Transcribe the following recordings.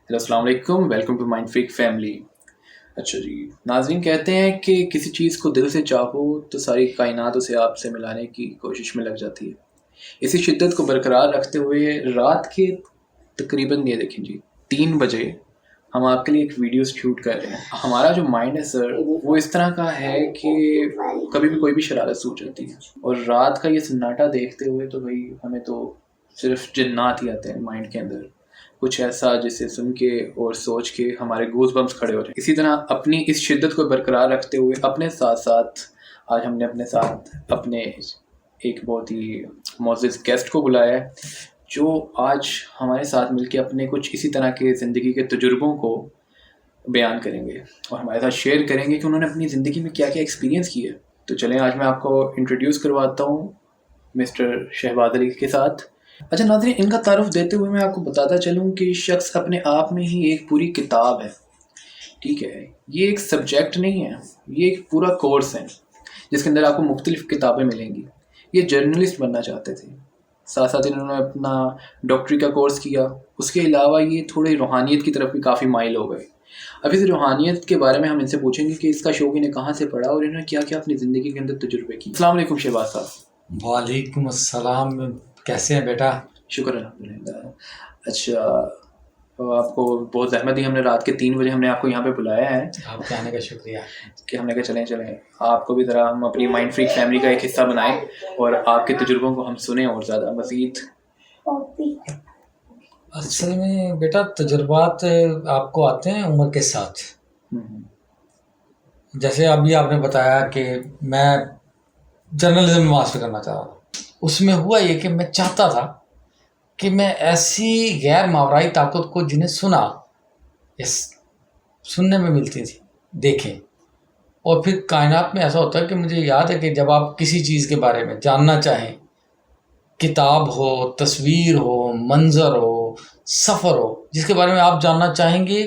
Hello السلام علیکم، welcome to Mind Freak family. اچھا جی، ناظرین کہتے ہیں کہ کسی چیز کو دل سے چاہو تو ساری کائنات اسے آپ سے ملانے کی کوشش میں لگ جاتی ہے۔ اسی شدت کو برقرار رکھتے ہوئے رات کے تقریباً یہ دیکھیں جی 3 بجے ہم آپ کے لیے ایک ویڈیو شوٹ کر رہے ہیں۔ ہمارا جو مائنڈ ہے سر وہ اس طرح کا ہے کہ کبھی بھی کوئی بھی شرارت سوچ جاتی ہے، اور رات کا یہ سناٹا دیکھتے ہوئے تو بھائی ہمیں تو صرف جنات ہی آتے ہیں مائنڈ کے اندر، کچھ ایسا جسے سن کے اور سوچ کے ہمارے گوز بمس کھڑے ہو رہے ہیں۔ اسی طرح اپنی اس شدت کو برقرار رکھتے ہوئے اپنے ساتھ ساتھ آج ہم نے اپنے ساتھ اپنے ایک بہت ہی معزز گیسٹ کو بلایا ہے، جو آج ہمارے ساتھ مل کے اپنے کچھ اسی طرح کے زندگی کے تجربوں کو بیان کریں گے اور ہمارے ساتھ شیئر کریں گے کہ انہوں نے اپنی زندگی میں کیا کیا ایکسپیرینس کیا ہے۔ تو چلیں آج میں آپ کو انٹروڈیوس کرواتا ہوں مسٹر شہباز علی کے ساتھ۔ اچھا ناظرین، ان کا تعارف دیتے ہوئے میں آپ کو بتاتا چلوں کہ شخص اپنے آپ میں ہی ایک پوری کتاب ہے، ٹھیک ہے؟ یہ ایک سبجیکٹ نہیں ہے، یہ ایک پورا کورس ہے جس کے اندر آپ کو مختلف کتابیں ملیں گی۔ یہ جرنلسٹ بننا چاہتے تھے، ساتھ ساتھ انہوں نے اپنا ڈاکٹری کا کورس کیا، اس کے علاوہ یہ تھوڑے روحانیت کی طرف بھی کافی مائل ہو گئے۔ اب اس روحانیت کے بارے میں ہم ان سے پوچھیں گے کہ اس کا شوق انہیں کہاں سے پڑا اور انہوں نے کیا کیا اپنی زندگی کے اندر تجربے کی۔ السلام علیکم شہباز صاحب۔ وعلیکم السلام، کیسے ہیں بیٹا؟ شکر الحمدللہ۔ اچھا، آپ کو بہت زحمت دی، ہم نے رات کے 3 بجے ہم نے آپ کو یہاں پہ بلایا ہے آپ کے آنے کا شکریہ۔ کہ ہم نے کہا چلیں آپ کو بھی ذرا ہم اپنی مائنڈ فریک فیملی کا ایک حصہ بنائیں اور آپ کے تجربوں کو ہم سنیں اور زیادہ مزید۔ اصل میں بیٹا تجربات آپ کو آتے ہیں عمر کے ساتھ۔ جیسے ابھی آپ نے بتایا کہ میں جرنلزم میں ماسٹر کرنا چاہ رہا تھا، اس میں ہوا یہ کہ میں چاہتا تھا کہ میں ایسی غیر ماورائی طاقت کو جنہیں سننے میں ملتی تھی دیکھیں، اور پھر کائنات میں ایسا ہوتا ہے کہ مجھے یاد ہے کہ جب آپ کسی چیز کے بارے میں جاننا چاہیں، کتاب ہو، تصویر ہو، منظر ہو، سفر ہو، جس کے بارے میں آپ جاننا چاہیں گے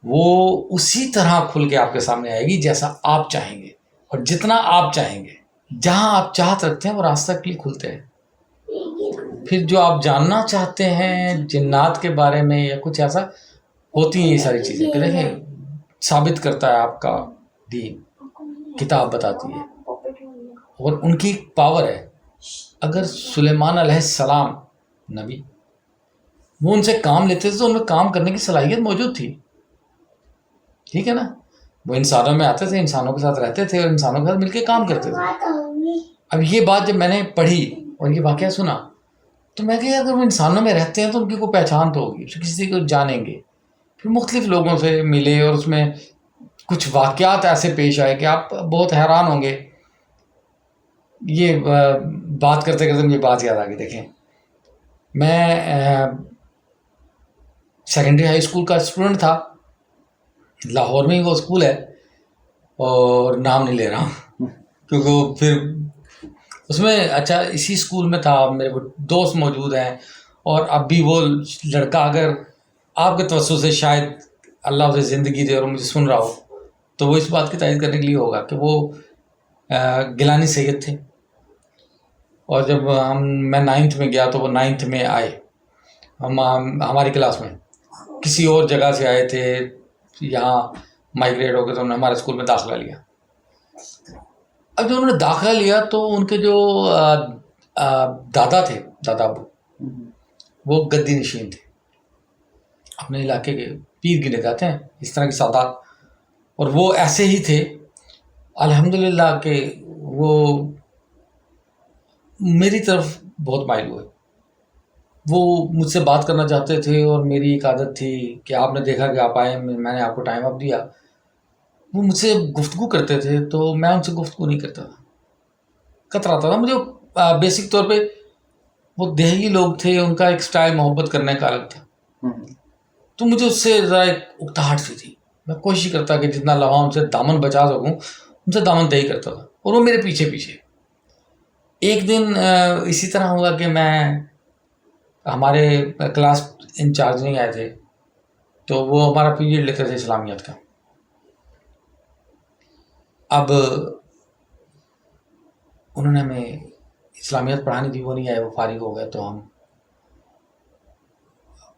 وہ اسی طرح کھل کے آپ کے سامنے آئے گی جیسا آپ چاہیں گے اور جتنا آپ چاہیں گے۔ جہاں آپ چاہت رکھتے ہیں وہ راستہ کے لیے کھلتے ہیں۔ پھر جو آپ جاننا چاہتے ہیں جنات کے بارے میں یا کچھ ایسا، ہوتی ہیں یہ ساری چیزیں کہ دیکھیں ثابت کرتا ہے آپ کا دین، کتاب بتاتی ہے، اور ان کی پاور ہے۔ اگر سلیمان علیہ السلام نبی، وہ ان سے کام لیتے تھے تو ان میں کام کرنے کی صلاحیت موجود تھی، ٹھیک ہے نا؟ وہ انسانوں میں آتے تھے، انسانوں کے ساتھ رہتے تھے اور انسانوں کے ساتھ مل کے کام کرتے تھے۔ اب یہ بات جب میں نے پڑھی اور یہ واقعہ سنا تو میں کہ اگر وہ انسانوں میں رہتے ہیں تو ان کی کوئی پہچان تو ہوگی، کسی کو جانیں گے۔ پھر مختلف لوگوں سے ملے اور اس میں کچھ واقعات ایسے پیش آئے کہ آپ بہت حیران ہوں گے۔ یہ بات کرتے کرتے مجھے بات یاد آ گئی۔ دیکھیں، میں سیکنڈری ہائی اسکول کا اسٹوڈنٹ تھا، لاہور میں ہی وہ اسکول ہے، اور نام نہیں لے رہا ہوں کیونکہ وہ پھر اس میں اچھا اسی اسکول میں تھا، میرے وہ دوست موجود ہیں، اور اب بھی وہ لڑکا اگر آپ کے توسط سے شاید اللہ اسے زندگی دے اور مجھے سن رہا ہو تو وہ اس بات کی تائید کرنے کے لیے ہوگا کہ وہ گیلانی سید تھے۔ اور جب میں 9th میں گیا تو وہ 9th میں آئے، ہماری کلاس میں کسی اور جگہ سے آئے تھے، یہاں مائگریٹ ہو کے تو انہوں نے ہمارے اسکول میں داخلہ لیا۔ اب جب انہوں نے داخلہ لیا تو ان کے جو دادا تھے، دادا ابو، وہ گدی نشین تھے، اپنے علاقے کے پیر گنے جاتے ہیں اس طرح کی سادات، اور وہ ایسے ہی تھے الحمدللہ کہ وہ میری طرف بہت مائل ہوئے۔ وہ مجھ سے بات کرنا چاہتے تھے اور میری ایک عادت تھی کہ آپ نے دیکھا کہ آپ آئے، میں نے آپ کو ٹائم اپ دیا، وہ مجھ سے گفتگو کرتے تھے تو میں ان سے گفتگو نہیں کرتا تھا، کتراتا تھا۔ مجھے بیسک طور پہ وہ دیہی لوگ تھے، ان کا ایک سٹائل محبت کرنے کا الگ تھا، تو مجھے اس سے ذرا ایک اکتاہٹ سی تھی۔ میں کوشش کرتا کہ جتنا لگا ان سے دامن بچا سکوں، ان سے دامن دہی کرتا تھا، اور وہ میرے پیچھے پیچھے۔ ایک دن اسی طرح ہوا کہ ہمارے کلاس انچارج نہیں آئے تھے تو وہ ہمارا پیریڈ لیتے تھے اسلامیات کا۔ اب انہوں نے ہمیں اسلامیات پڑھانی تھی، وہ نہیں آئے، وہ فارغ ہو گئے، تو ہم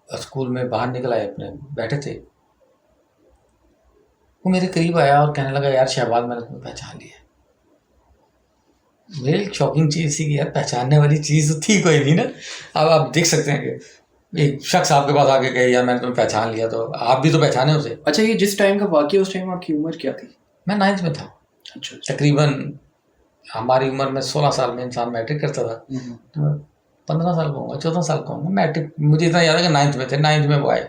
اسکول میں باہر نکل آئے اپنے بیٹھے تھے, وہ میرے قریب آیا اور کہنے لگا یار شہباز میں نے تمہیں پہچان لیا. میرے ایک شاکنگ چیز تھی کہ یار پہچاننے والی چیز تو تھی کوئی نہیں نا. اب آپ دیکھ سکتے ہیں کہ ایک شخص آپ کے پاس آ کے کہے یار میں نے تمہیں پہچان لیا, تو آپ بھی تو پہچانے اسے. اچھا یہ جس ٹائم کا واقعہ اس ٹائم آپ کی عمر کیا تھی؟ میں 9th میں تھا. اچھا تقریباً ہماری عمر میں 16 سال میں انسان میٹرک کرتا تھا, تو میں 15 سال کا ہوں گا, 14 سال کا ہوں گا میٹرک. مجھے اتنا یاد ہے کہ 9th میں تھے, 9th میں وہ آئے.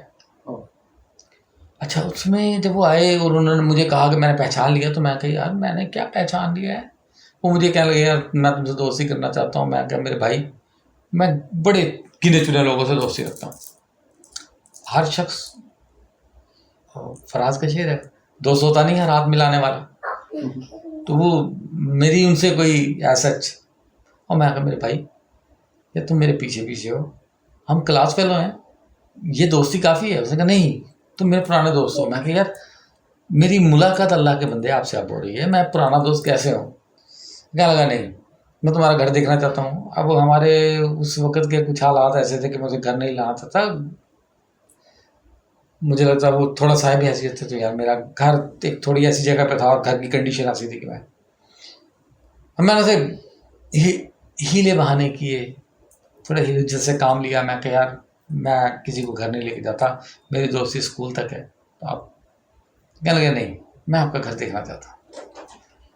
اچھا اس میں جب وہ آئے اور انہوں نے مجھے کہا کہ میں نے پہچان لیا, تو میں کہا یار میں نے کیا پہچان لیا ہے. وہ مجھے کہنے لگے یار میں تم سے دوستی کرنا چاہتا ہوں. میں کہا میرے بھائی میں بڑے گنے چنے لوگوں سے دوستی رکھتا ہوں. ہر شخص, فراز کا شعر ہے, دوست ہوتا نہیں ہے ہاتھ ملانے والا. تو وہ میری ان سے کوئی ایسا. اور میں کہا میرے بھائی یہ تم میرے پیچھے پیچھے ہو, ہم کلاس فیلو ہیں, یہ دوستی کافی ہے. اس نے کہا نہیں تم میرے پرانے دوست ہو. میں کہا یار میری ملاقات اللہ کے بندے آپ سے اب ہو رہی ہے, میں پرانا دوست کیسے ہوں. کہنے لگا نہیں میں تمہارا گھر دیکھنا چاہتا ہوں. اب ہمارے اس وقت کے کچھ حالات ایسے تھے کہ مجھے گھر نہیں لانا تھا. مجھے لگتا وہ تھوڑا صاحب حیثیت تھے, تو یار میرا گھر ایک تھوڑی ایسی جگہ پہ تھا اور گھر کی کنڈیشن ایسی تھی کہ میں نے سے ہیلے بہانے کیے, تھوڑے ہیلے جیسے کام لیا. میں کہ یار میں کسی کو گھر نہیں لے کے جاتا, میری دوستی اسکول تک ہے. تو آپ کہنے لگے نہیں میں آپ کا گھر دیکھنا چاہتا ہوں.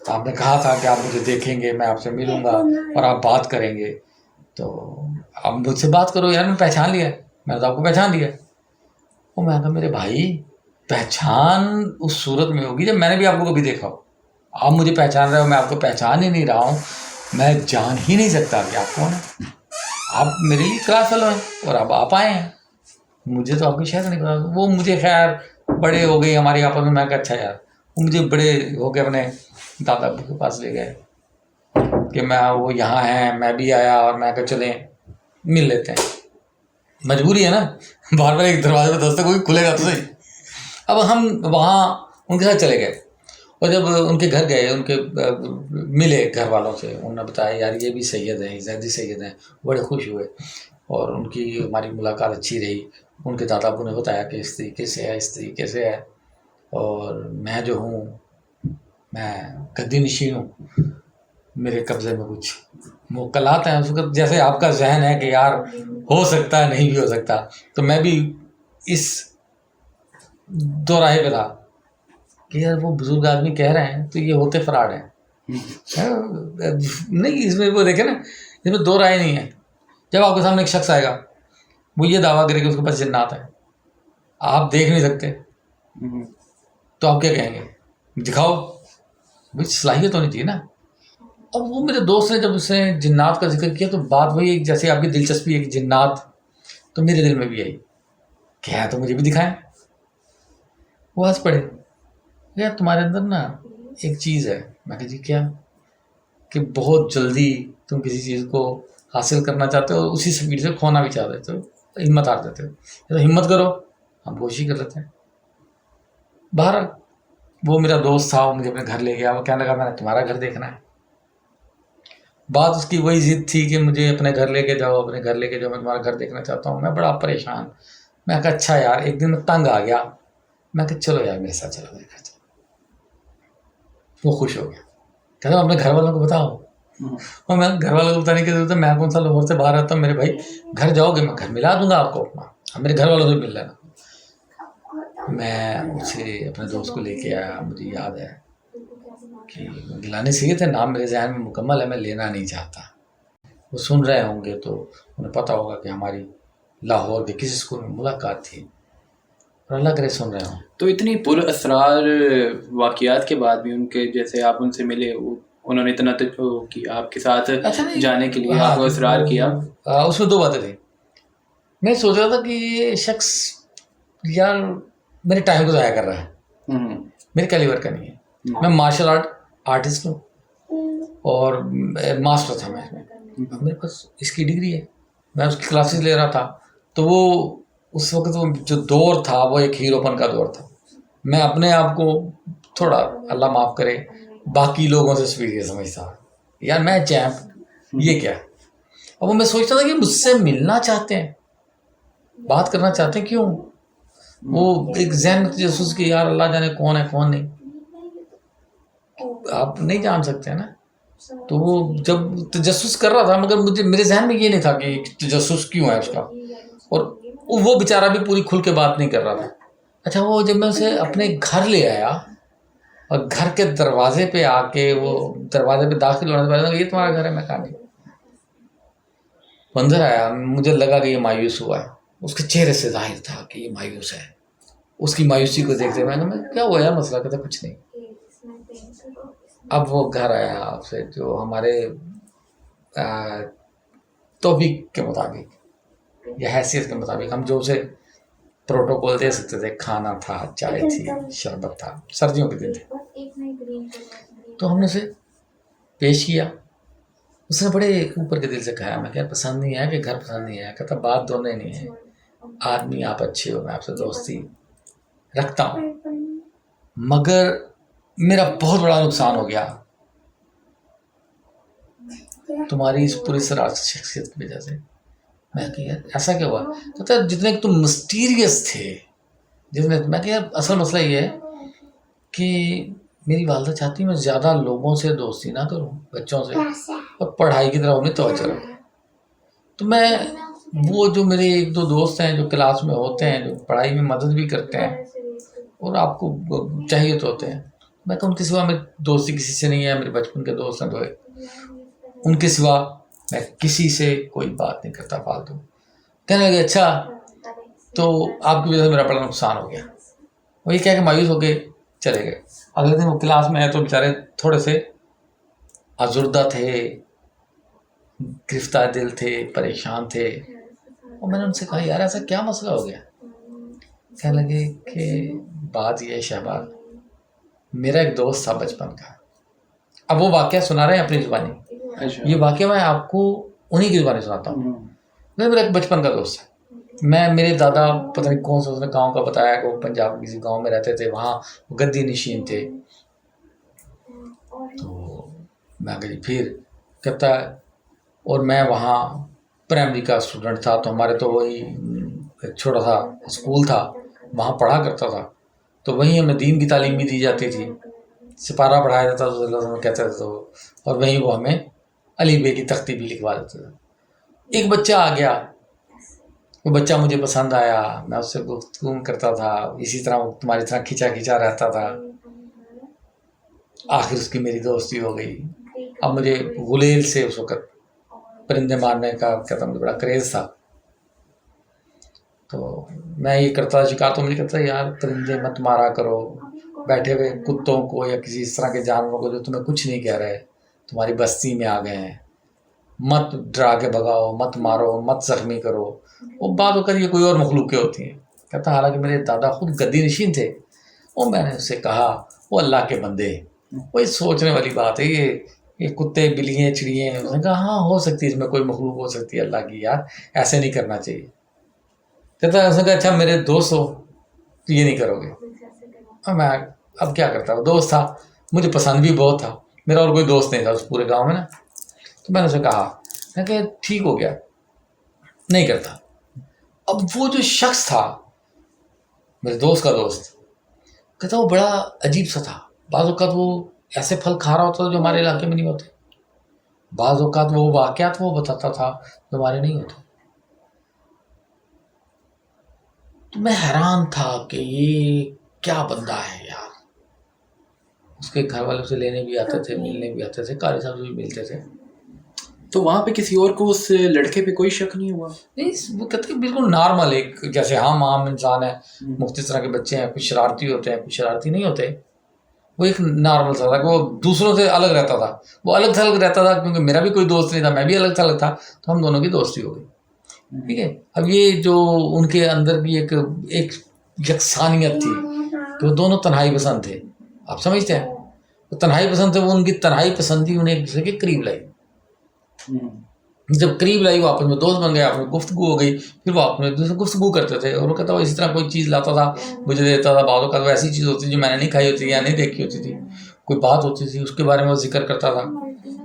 آپ نے کہا تھا کہ آپ مجھے دیکھیں گے, میں آپ سے ملوں گا اور آپ بات کریں گے, تو آپ مجھ سے بات کرو. یار میں پہچان لیا, میں نے تو آپ کو پہچان لیا. وہ میں کہا میرے بھائی پہچان اس صورت میں ہوگی جب میں نے بھی آپ کو کبھی دیکھا ہو. آپ مجھے پہچان رہے ہو, میں آپ کو پہچان ہی نہیں رہا ہوں. میں جان ہی نہیں سکتا کہ آپ کون ہیں. آپ میرے لیے کلاس فیلو ہیں اور اب آپ آئے ہیں, مجھے تو آپ کی شاید نہیں پتا. وہ مجھے خیر بڑے ہو گئی ہماری آپس میں. میں کہا اچھا یار, وہ مجھے بڑے ہو کے اپنے دادا ابو کے پاس لے گئے کہ میں وہ یہاں ہیں, میں بھی آیا اور میں کہا چلیں مل لیتے ہیں. مجبوری ہے نا, بار بار ایک دروازے پہ دوست کوئی کھلے گا تو صحیح. اب ہم وہاں ان کے ساتھ چلے گئے, اور جب ان کے گھر گئے ان کے ملے گھر والوں سے, انہوں نے بتایا یار یہ بھی سید ہیں, زیدی سید ہیں. بڑے خوش ہوئے اور ان کی ہماری ملاقات اچھی رہی. ان کے دادا ابو نے بتایا کہ اس طریقے سے ہے, اس طریقے سے ہے. اور میں جو ہوں میں گدی نشین ہوں, میرے قبضے میں کچھ موکلات ہیں اس وقت. جیسے آپ کا ذہن ہے کہ یار ہو سکتا ہے نہیں بھی ہو سکتا, تو میں بھی اس دو راہے پہ تھا کہ یار وہ بزرگ آدمی کہہ رہے ہیں تو یہ ہوتے فراڈ ہیں. نہیں اس میں وہ دیکھیں نا, اس میں دو رائے نہیں ہیں. جب آپ کے سامنے ایک شخص آئے گا وہ یہ دعویٰ کرے کہ اس کے پاس جنات ہیں, آپ دیکھ نہیں سکتے, تو آپ کیا کہیں گے, دکھاؤ بھائی صلاحیت ہونی چاہیے نا. اب وہ میرے دوست نے جب اس نے جنات کا ذکر کیا تو بات وہی جیسے آپ کی دلچسپی ہے کہ جنات, تو میرے دل میں بھی آئی کہ ہے تو مجھے بھی دکھائیں. وہ ہنس پڑے, یار تمہارے اندر نا ایک چیز ہے. میں کہا جی کیا؟ کہ بہت جلدی تم کسی چیز کو حاصل کرنا چاہتے ہو اور اسی سپیڈ سے کھونا بھی چاہ دیتے ہو, ہمت ہار دیتے ہو. تو ہمت کرو, ہم کوشش کر لیتے ہیں. باہر وہ میرا دوست تھا, وہ مجھے اپنے گھر لے گیا. وہ کہنے لگا میں نے تمہارا گھر دیکھنا ہے. بات اس کی وہی ضد تھی کہ مجھے اپنے گھر لے کے جاؤ, اپنے گھر لے کے جاؤ, میں تمہارا گھر دیکھنا چاہتا ہوں. میں بڑا پریشان. میں کہا اچھا یار, ایک دن میں تنگ آ گیا. میں کہا چلو یار میرے ساتھ چلو, میرے گھر چلو. وہ خوش ہو گیا, کہتا اپنے گھر والوں کو بتاؤ. اور میں گھر والوں کو بتانے کی ضرورت ہے, میں کون سا لاہور سے باہر آتا ہوں. میرے بھائی گھر جاؤ گے میں گھر ملا دوں گا آپ کو اپنا, اب میرے گھر والوں سے مل لینا. میں اسے اپنے دوست کو لے کے آیا. مجھے یاد ہے کہ گیلانی سید ہے, نام میرے ذہن میں مکمل ہے, میں لینا نہیں چاہتا. وہ سن رہے ہوں گے تو انہیں پتہ ہوگا کہ ہماری لاہور کے کسی اسکول میں ملاقات تھی, اور اللہ کرے سن رہے ہوں. تو اتنی پر اسرار واقعات کے بعد بھی ان کے جیسے آپ ان سے ملے, انہوں نے اتنا کہ آپ کے ساتھ جانے کے لیے آپ کو اصرار کیا. اس میں دو باتیں تھیں. میں سوچ رہا تھا کہ یہ شخص یار میرے ٹائم کو ضائع کر رہا ہے, میرے کیلیبر کا نہیں ہے. میں مارشل آرٹسٹ ہوں اور ماسٹر تھا میں اس میں. میرے پاس اس کی ڈگری ہے, میں اس کی کلاسز لے رہا تھا. تو وہ اس وقت وہ جو دور تھا وہ ایک ہیرو پن کا دور تھا. میں اپنے آپ کو تھوڑا اللہ معاف کرے باقی لوگوں سے سپیریئر سمجھتا, یار میں چیمپ, یہ کیا. اب وہ میں سوچتا تھا کہ مجھ سے ملنا چاہتے ہیں, بات کرنا چاہتے ہیں کیوں؟ وہ ایک ذہن میں تجسس کہ یار اللہ جانے کون ہے کون نہیں، آپ نہیں جان سکتے ہیں نا. تو وہ جب تجسس کر رہا تھا، مگر میرے ذہن میں یہ نہیں تھا کہ تجسس کیوں ہے اس کا، اور وہ بیچارہ بھی پوری کھل کے بات نہیں کر رہا تھا. اچھا وہ جب میں اسے اپنے گھر لے آیا اور گھر کے دروازے پہ آ کے وہ دروازے پہ داخل ہونے سے پہلے یہ تمہارا گھر ہے، میں کہا نہیں. منظر آیا، مجھے لگا کہ یہ مایوس ہوا ہے، اس کے چہرے سے ظاہر تھا کہ یہ مایوس ہے. اس کی مایوسی کو دیکھتے میں نے کیا ہوا یار مسئلہ، کہتا کچھ نہیں. اب وہ گھر آیا پھر جو ہمارے توفیق کے مطابق یا حیثیت کے مطابق ہم جو اسے پروٹوکول دے سکتے تھے، کھانا تھا، چائے تھی، شربت تھا، سردیوں کے دن تھے، تو ہم نے اسے پیش کیا. اس نے بڑے اوپر کے دل سے کہا، میں کہ پسند نہیں ہے کہ گھر پسند نہیں ہے. کہتا بات دونوں نہیں ہے، آدمی آپ اچھے ہو، میں آپ سے دوستی رکھتا ہوں، مگر میرا بہت بڑا نقصان ہو گیا تمہاری اس پوری سراسر شخصیت کی وجہ سے. میں کہ یار ایسا کیا ہوا؟ کہتا جتنے تم مسٹیریس تھے، جتنے میں کہ یار اصل مسئلہ یہ ہے کہ میری والدہ چاہتی میں زیادہ لوگوں سے دوستی نہ کروں، بچوں سے، اور پڑھائی کی طرف انہیں توجہ رکھوں. تو میں وہ جو میرے ایک دو دوست ہیں جو کلاس میں ہوتے ہیں، جو پڑھائی میں مدد بھی کرتے ہیں اور آپ کو چاہیے تو ہوتے ہیں، میں کہ ان کے سوا میری دوستی کسی سے نہیں ہے. میرے بچپن کے دوست ہیں، تو ان کے سوا میں کسی سے کوئی بات نہیں کرتا فالتو. کہنے لگے اچھا تو آپ کی وجہ سے میرا بڑا نقصان ہو گیا. وہ یہ کہہ کے مایوس ہو کے چلے گئے. اگلے دن وہ کلاس میں آئے تو بیچارے تھوڑے سے آزردہ تھے، گرفتار دل تھے، پریشان تھے. اور میں نے ان سے کہا یار ایسا کیا مسئلہ ہو گیا؟ کہنے لگے کہ بات یہ ہے شہباز، میرا ایک دوست تھا بچپن کا. اب وہ واقعہ سنا رہے ہیں اپنی زبانی، یہ واقعہ میں آپ کو انہی کی زبانی سناتا ہوں. میرا ایک بچپن کا دوست ہے، میرے دادا پتہ نہیں کون سا اس نے گاؤں کا بتایا کہ وہ پنجاب کسی گاؤں میں رہتے تھے، وہاں گدی نشین تھے. تو میں کہ پھر کہتا ہے، اور میں وہاں پرائمری کا اسٹوڈنٹ تھا، تو ہمارے تو وہی ایک چھوٹا سا اسکول تھا، وہاں پڑھا کرتا تھا. تو وہیں ہمیں دین کی تعلیم بھی دی جاتی تھی، سپارہ پڑھایا جاتا تھا، اللہ کہتے تھے تو، اور وہیں وہ ہمیں علی بے کی تختی بھی لکھوا دیتے تھے. ایک بچہ آ گیا، وہ بچہ مجھے پسند آیا، میں اس سے گفتگو کرتا تھا، اسی طرح وہ تمہاری طرح کھینچا کھینچا رہتا تھا. آخر اس کی میری دوستی ہو گئی. اب مجھے غلیل سے اس وقت پرندے مارنے کا کہتا مجھے بڑا کریز تھا، تو میں یہ کرتا شکار تو مجھے کہتا یار پرندے مت مارا کرو، بیٹھے ہوئے کتوں کو یا کسی اس طرح کے جانوروں کو جو تمہیں کچھ نہیں کہہ رہے، تمہاری بستی میں آ گئے ہیں، مت ڈرا کے بھگاؤ، مت مارو، مت زخمی کرو. وہ بات ہو کر یہ کوئی اور مخلوقیں ہوتی ہیں. کہتا حالانکہ میرے دادا خود گدی نشین تھے. اور میں نے اس سے کہا وہ اللہ کے بندے، وہی سوچنے والی بات ہے، یہ کتے بلیاں چڑیاں. اس نے کہا ہاں ہو سکتی ہے، اس میں کوئی مخلوق ہو سکتی ہے اللہ کی، یار ایسے نہیں کرنا چاہیے. کہتا اس نے کہا اچھا میرے دوست ہو تو یہ نہیں کرو گے. میں اب کیا کرتا، وہ دوست تھا، مجھے پسند بھی بہت تھا، میرا اور کوئی دوست نہیں تھا اس پورے گاؤں میں نا. تو میں نے اسے کہا، میں کہ ٹھیک ہو گیا، نہیں کرتا. اب وہ جو شخص تھا میرے دوست کا دوست، کہتا وہ بڑا عجیب سا تھا. بعض اوقات وہ ایسے پھل کھا رہا ہوتا تھا جو ہمارے علاقے میں نہیں ہوتے، بعض اوقات وہ واقعات وہ بتاتا تھا جو ہمارے نہیں ہوتے. تو میں حیران تھا کہ یہ کیا بندہ ہے یار. اس کے گھر والوں سے لینے بھی آتے تھے، ملنے بھی آتے تھے، قاری صاحب سے بھی ملتے تھے. تو وہاں پہ کسی اور کو اس لڑکے پہ کوئی شک نہیں ہوا؟ نہیں، وہ کہتے ہیں بالکل نارمل، ایک جیسے ہم عام انسان ہیں، مختلف طرح کے بچے ہیں، کچھ شرارتی ہوتے ہیں، کچھ شرارتی نہیں ہوتے. وہ ایک نارمل سا تھا کہ وہ دوسروں سے الگ رہتا تھا. وہ الگ تھلگ رہتا تھا کیونکہ میرا بھی کوئی دوست نہیں تھا، میں بھی الگ تھلگ تھا، تو ہم دونوں کی دوستی ہو گئی. ٹھیک ہے. اب یہ جو ان کے اندر کی ایک یکسانیت تھی کہ وہ دونوں تنہائی پسند تھے. آپ سمجھتے ہیں، وہ تنہائی پسند تھے، وہ ان کی تنہائی پسندی انہیں ایک دوسرے کے قریب لائی. جب قریب لائی وہ آپس میں دوست بن گئے، آپس میں گفتگو ہو گئی، پھر وہ آپس میں دوسرے گفتگو کرتے تھے. اور وہ کہتا وہ اسی طرح کوئی چیز لاتا تھا مجھے دیتا تھا. بعض اوقات وہ ایسی چیز ہوتی جو میں نے نہیں کھائی ہوتی یا نہیں دیکھی ہوتی تھی، کوئی بات ہوتی تھی اس کے بارے میں وہ ذکر کرتا تھا.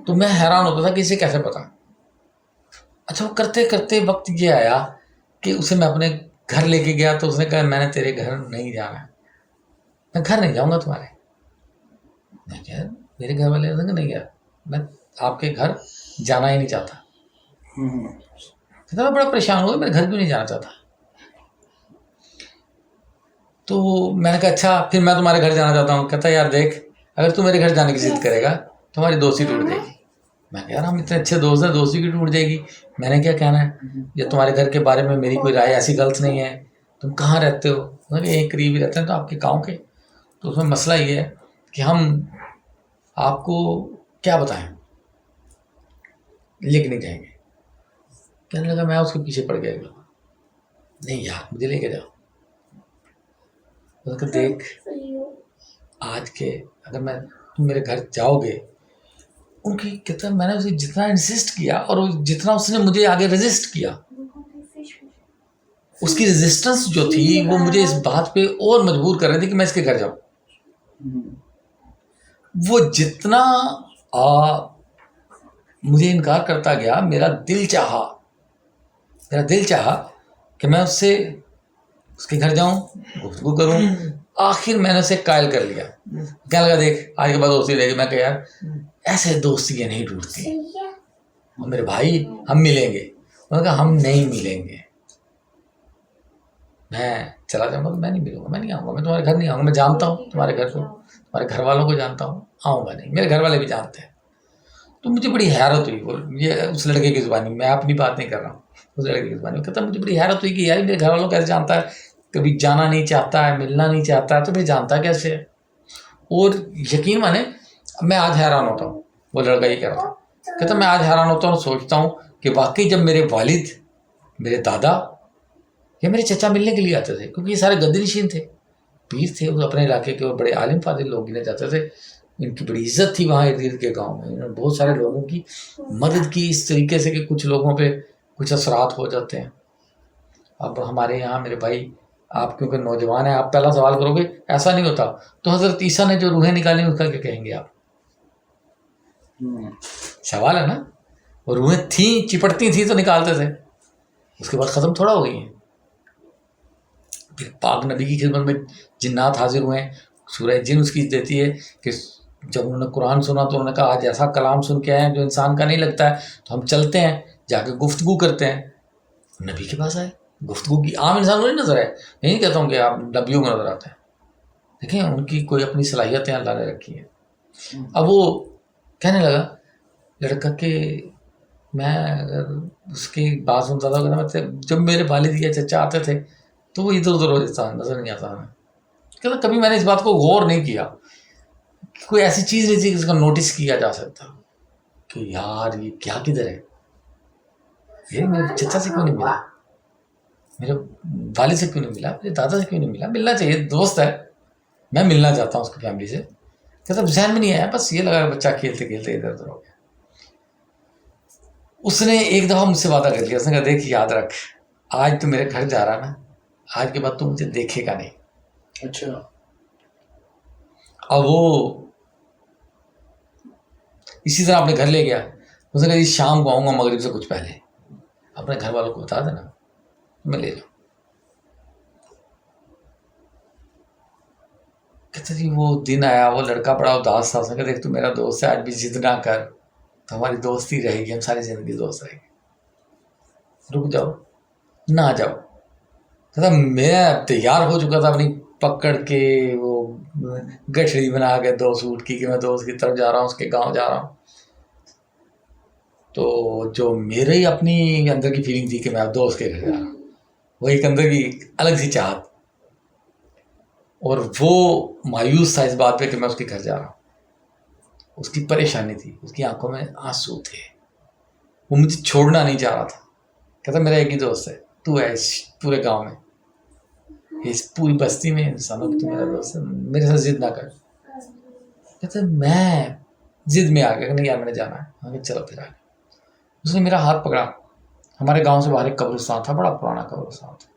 تو میں حیران ہوتا تھا کہ اسے کیسے پتا. اچھا وہ کرتے کرتے وقت یہ آیا کہ اسے میں اپنے گھر لے کے گیا تو اس نے کہا میں نے تیرے گھر نہیں جانا ہے، میں گھر نہیں جاؤں گا تمہارے. میں کہا میرے گھر والے نے کہا نہیں یار میں آپ کے گھر جانا ہی نہیں چاہتا. کہتا میں بڑا پریشان ہوا، میرے گھر کیوں نہیں جانا چاہتا. تو میں نے کہا اچھا پھر میں تمہارے گھر جانا چاہتا ہوں. کہتا یار دیکھ اگر تو میرے گھر جانے کی ضد کرے گا تو ہماری دوستی ٹوٹ جائے گی. میں کہہ رہا ہم اتنے اچھے دوست ہیں، دوستی کی ٹوٹ جائے گی؟ میں نے کیا کہنا ہے، یا تمہارے گھر کے بارے میں میری کوئی رائے ایسی غلط نہیں ہے، تم کہاں رہتے ہو؟ میں نے کہا یہیں قریب ہی رہتے ہیں تو آپ کے گاؤں کے. تو اس میں مسئلہ یہ ہے کہ ہم آپ کو کیا بتائیں، لے کے نہیں جائیں گے. کہنے لگا میں اس کے پیچھے پڑ گیا. نہیں یار مجھے لے کے جاؤ. دیکھ آج کے اگر میں تم میرے گھر جاؤ گے، ان کی کہتا ہے میں نے اسے جتنا انسسٹ کیا اور جتنا اس نے مجھے آگے ریزسٹ کیا، اس کی ریزسٹنس جو تھی وہ مجھے اس بات پہ اور مجبور کر رہی تھی کہ میں اس کے گھر جاؤں. وہ جتنا مجھے انکار کرتا گیا، میرا دل چاہا کہ میں اس کے گھر جاؤں، گفتگو کروں. آخر میں نے اسے قائل کر لیا. کہنے لگا دیکھ آج کے بعد دوستی رہے گی. میں کہا یار ایسے دوستیاں نہیں ٹوٹتی. اور میرے بھائی ہم ملیں گے. انہوں نے کہا ہم نہیں ملیں گے. میں چلا جاؤں گا تو میں نہیں ملوں گا، میں نہیں آؤں گا، میں تمہارے گھر نہیں آؤں گا. میں جانتا ہوں تمہارے گھر کو، تمہارے گھر والوں کو جانتا ہوں، آؤں گا نہیں. میرے گھر والے بھی جانتے ہیں. تو مجھے بڑی حیرت ہوئی، یہ اس لڑکے کی زبانی، میں اپنی بات نہیں کر رہا ہوں، اس لڑکے کی زبانی. کہتا مجھے بڑی حیرت ہوئی کہ یار میرے گھر والوں کیسے جانتا ہے، کبھی جانا نہیں چاہتا ہے، ملنا نہیں چاہتا ہے، تو پھر جانتا کیسے ہے. اور یقین مانے میں آج حیران ہوتا ہوں. وہ لڑکا یہ کہہ رہا تھا، کہتا میں آج حیران ہوتا ہوں، سوچتا ہوں کہ واقعی جب میرے والد، میرے دادا یا میرے چچا ملنے کے لیے آتے تھے، کیونکہ یہ سارے گدی نشین تھے، پیر تھے، وہ اپنے علاقے کے اور بڑے عالم فاضل لوگ گنے جاتے تھے، ان کی بڑی عزت تھی وہاں ارد گرد کے گاؤں میں. انہوں نے بہت سارے لوگوں کی مدد کی اس طریقے سے کہ کچھ لوگوں پہ کچھ اثرات ہو جاتے ہیں. اب ہمارے یہاں میرے بھائی آپ کیونکہ نوجوان ہیں، آپ پہلا سوال کرو گے ایسا نہیں ہوتا تو حضرت عیسیٰ نے جو روحیں نکالی اس کا کیا کہیں گے آپ؟ سوال ہے نا. وہ روحیں تھیں، چپٹتی تھیں تو نکالتے تھے، اس کے بعد ختم تھوڑا ہو گئی ہیں. پھر پاک نبی کی خدمت میں جنات حاضر ہوئے ہیں. سورہ جن اس کی دیتی ہے کہ جب انہوں نے قرآن سنا تو انہوں نے کہا آج ایسا کلام سن کے آئے ہیں جو انسان کا نہیں لگتا ہے، تو ہم چلتے ہیں جا کے گفتگو کرتے ہیں. نبی کے پاس آئے، گفتگو کی. عام انسان کو نہیں نظر آئے. نہیں کہتا ہوں کہ آپ نبیوں میں نظر آتے ہیں، دیکھیں ان کی کوئی اپنی صلاحیتیں اللہ نے رکھی ہیں. اب وہ کہنے لگا لڑکا کہ میں اگر اس کی بات سنتا تھا، جب میرے والد یا چچا آتے تھے تو وہ ادھر ادھر ہو جاتا، نظر نہیں آتا ہمیں. کہتا کبھی میں نے اس بات کو غور نہیں کیا، کوئی ایسی چیز نہیں تھی جس کا نوٹس کیا جا سکتا کہ یار یہ کیا کدھر ہے، یہ میرے چچا سے کیوں نہیں ملا، میرے والد سے کیوں نہیں ملا، میرے دادا سے کیوں نہیں ملا. ملنا چاہیے، دوست ہے، میں ملنا چاہتا ہوں اس کی فیملی سے. کہتا ذہن میں نہیں آیا، بس یہ لگا بچہ کھیلتے کھیلتے ادھر ادھر ہو گیا. اس نے ایک دفعہ مجھ سے وعدہ کر لیا، اس نے کہا دیکھ یاد رکھ آج تو میرے گھر جا رہا نا، آج کے بعد تو مجھے دیکھے گا نہیں. اچھا. اور وہ اسی طرح اپنے گھر لے گیا. اس نے کہا جی شام کو آؤں گا مغرب سے کچھ پہلے، اپنے گھر والوں کو بتا دینا میں لے جاؤں. کہتے جی وہ دن آیا، وہ لڑکا بڑا اداس تھا. اس نے کہا دیکھ تو میرا دوست ہے، آج بھی ضد نہ کر، تو ہماری دوستی رہے گی، ہم ساری زندگی دوست رہیں گے، رک جاؤ نہ جاؤ. کہتا میں تیار ہو چکا تھا اپنی پکڑ کے وہ گٹھڑی بنا کے 2 سوٹ کی کہ میں دوست کی طرف جا رہا ہوں، اس کے گاؤں جا رہا ہوں. تو جو میرے ہی اپنی اندر کی فیلنگ تھی کہ میں دوست کے گھر جا رہا ہوں، وہ ایک اندر کی الگ سی چاہت، اور وہ مایوس تھا اس بات پہ کہ میں اس کے گھر جا رہا ہوں. اس کی پریشانی تھی، اس کی آنکھوں میں آنسو تھے، وہ مجھے چھوڑنا نہیں چاہ رہا تھا. کہتا میرا ایک ہی دوست ہے، تو ہے اس پورے گاؤں میں، اس پوری بستی میں انسانوں کی تو میرا دوست ہے، میرے ساتھ ضد نہ کر. کہتا میں ضد میں آ گیا کہ نہیں یار میں نے جانا ہے. میں چلو پھر آ گیا. اس نے میرا ہاتھ پکڑا. ہمارے گاؤں سے باہر ایک قبرستان تھا، بڑا پرانا قبرستان تھا.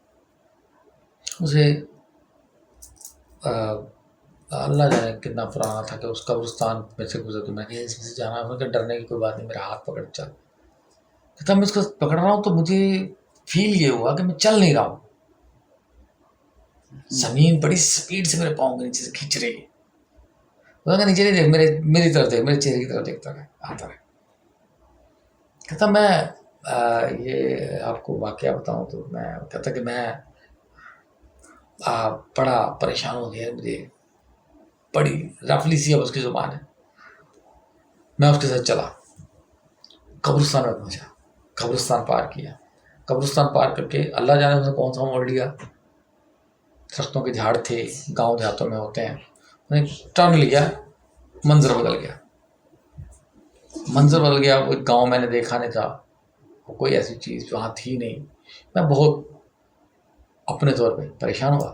اسے اللہ جانے کتنا پرانا تھا کہ اس قبرستان میں سے گزر. تو میں نے اس میں سے جانا ہے، ڈرنے کی کوئی بات نہیں، میرا ہاتھ پکڑ چل. کہتا میں اس کو پکڑ رہا ہوں تو مجھے فیل یہ ہوا کہ میں چل نہیں رہا ہوں, زمین بڑی سپیڈ سے میرے پاؤں کے نیچے سے کھینچ رہی ہے. نیچے نہیں دیکھ, میری طرف دیکھ, میرے چہرے کی طرف دیکھتا رہے, آتا رہے. کہتا میں یہ آپ کو واقعہ بتاؤں تو میں کہتا کہ میں بڑا پریشان ہو گیا, مجھے بڑی رفلی سی اب اس کی زبان ہے. میں اس کے ساتھ چلا, قبرستان میں پہنچا, قبرستان پار کیا, قبرستان پار کر کے اللہ جانے اسے کون سا موڑ لیا, درختوں کے جھاڑ تھے, گاؤں دیہاتوں میں ہوتے ہیں, میں نے ٹرن لیا, منظر بدل گیا, منظر بدل گیا. وہ ایک گاؤں میں نے دیکھا نہیں تھا, وہ کوئی ایسی چیز وہاں تھی نہیں. میں بہت اپنے طور پہ پریشان ہوا.